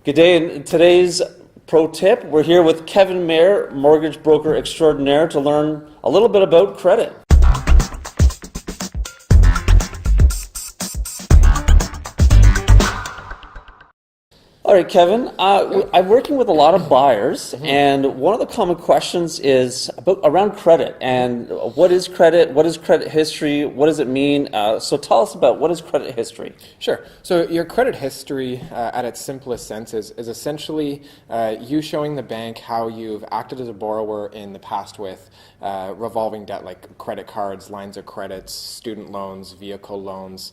Good day. In today's pro tip, we're here with Kevin Mayer, mortgage broker extraordinaire, to learn a little bit about credit. All right, Kevin, I'm working with a lot of buyers, and one of the common questions is around credit. And what is credit? What is credit history? What does it mean? So tell us about what is credit history? Sure. So your credit history, at its simplest sense, is essentially you showing the bank how you've acted as a borrower in the past with revolving debt like credit cards, lines of credits, student loans, vehicle loans,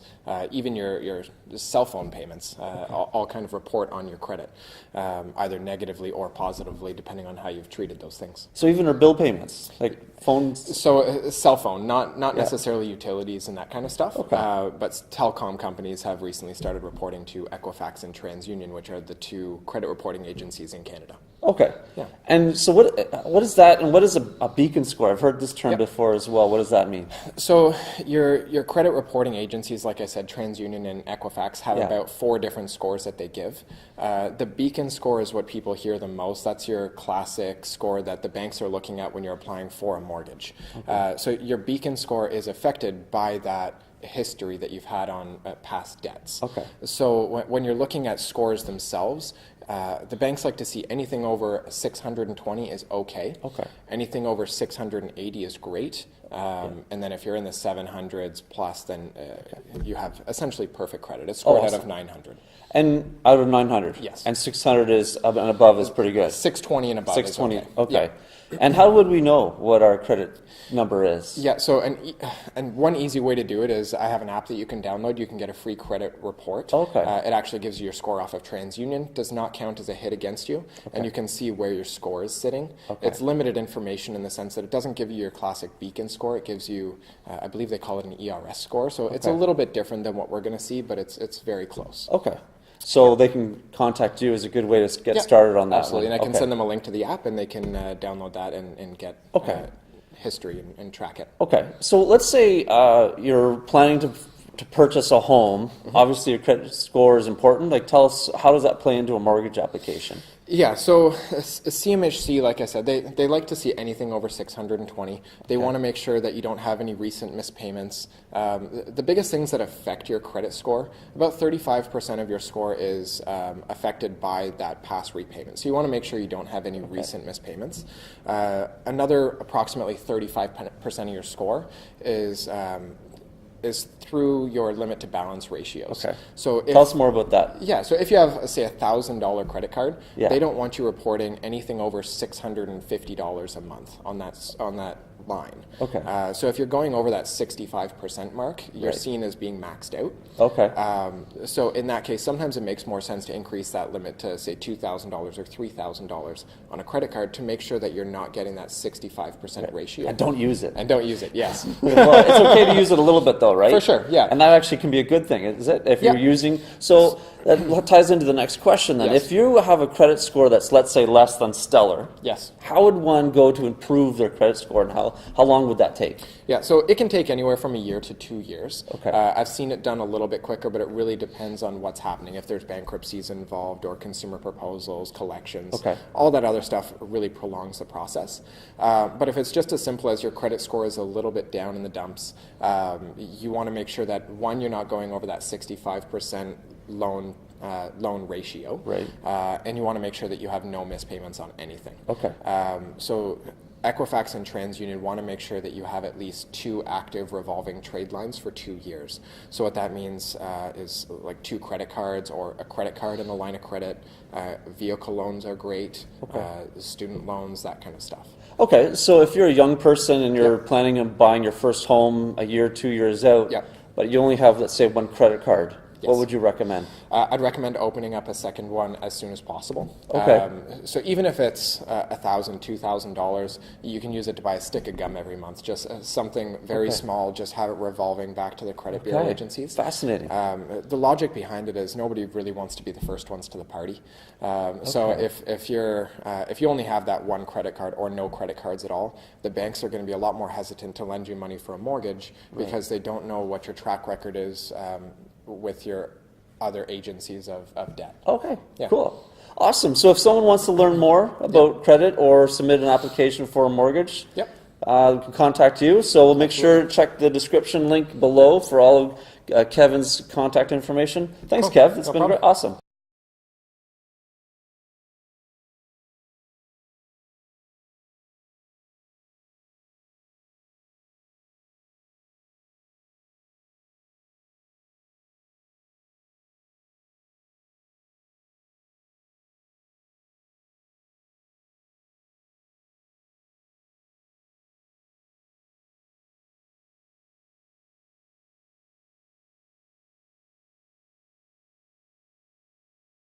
even your cell phone payments, all kind of report on your credit, either negatively or positively, depending on how you've treated those things. So even our bill payments, like phones? So cell phone, not necessarily utilities and that kind of stuff, Okay. but telecom companies have recently started reporting to Equifax and TransUnion, which are the two credit reporting agencies in Canada. Okay. Yeah. And so what is that, and what is a beacon score? I've heard this term before as well. What does that mean? So your credit reporting agencies, like I said, TransUnion and Equifax, have about 4 different scores that they give. The beacon score is what people hear the most. That's your classic score that the banks are looking at when you're applying for a mortgage. Okay. So your beacon score is affected by that history that you've had on past debts. Okay. So when you're looking at scores themselves, the banks like to see anything over 620 is okay. Okay. Anything over 680 is great. And then if you're in the 700s plus, then you have essentially perfect credit. It's scored out of 900. And out of 900? Yes. And 600 is and above is pretty good? 620 and above 620, is okay. Okay. Yeah. And how would we know what our credit number is? Yeah, so and one easy way to do it is I have an app that you can download. You can get a free credit report. Okay. It actually gives you your score off of TransUnion. Does not count as a hit against you, and you can see where your score is sitting. Okay. It's limited information in the sense that it doesn't give you your classic beacon score. It gives you, I believe they call it an ERS score. So it's a little bit different than what we're going to see, but it's very close. Okay. So they can contact you is a good way to get started on that. Absolutely, and I can send them a link to the app, and they can download that and get history and track it. Okay, so let's say you're planning to purchase a home. Obviously, your credit score is important. Like, tell us, how does that play into a mortgage application? Yeah, so CMHC, like I said, they like to see anything over 620. They want to make sure that you don't have any recent missed payments. The biggest things that affect your credit score, about 35% of your score is affected by that past repayment. So you want to make sure you don't have any recent missed payments. Another approximately 35% of your score is through your limit to balance ratios. Okay. So tell us more about that. Yeah. So if you have, say, $1,000 credit card, they don't want you reporting anything over $650 a month on that line. Okay. So if you're going over that 65% mark, you're seen as being maxed out. Okay. So in that case, sometimes it makes more sense to increase that limit to, say, $2,000 or $3,000 on a credit card to make sure that you're not getting that 65% ratio. And don't use it. And don't use it, yes. Well, it's okay to use it a little bit, though, right? For sure, yeah. And that actually can be a good thing, is it? If you're using... So that ties into the next question, then. Yes. If you have a credit score that's, let's say, less than stellar, how would one go to improve their credit score, and how long would that take? Yeah, so it can take anywhere from a year to 2 years. Okay. I've seen it done a little bit quicker, but it really depends on what's happening. If there's bankruptcies involved or consumer proposals, collections, all that other stuff really prolongs the process. But if it's just as simple as your credit score is a little bit down in the dumps, you want to make sure that, one, you're not going over that 65% loan ratio, and you want to make sure that you have no missed payments on anything. Okay. So Equifax and TransUnion want to make sure that you have at least 2 active revolving trade lines for 2 years. So what that means is like 2 credit cards or a credit card and a line of credit. Vehicle loans are great, student loans, that kind of stuff. Okay, so if you're a young person and you're planning on buying your first home a year, 2 years out, but you only have, let's say, 1 credit card, what would you recommend? I'd recommend opening up a second one as soon as possible. Okay. So even if it's $1,000, $2,000, you can use it to buy a stick of gum every month. Just something very small. Just have it revolving back to the credit bureau agencies. Fascinating. The logic behind it is nobody really wants to be the first ones to the party. So if you only have that 1 credit card or no credit cards at all, the banks are going to be a lot more hesitant to lend you money for a mortgage because they don't know what your track record is with your other agencies of debt. Okay, cool. Awesome. So if someone wants to learn more about credit or submit an application for a mortgage, we can contact you. So we'll make sure to check the description link below for all of Kevin's contact information. Thanks, Kev. It's been awesome.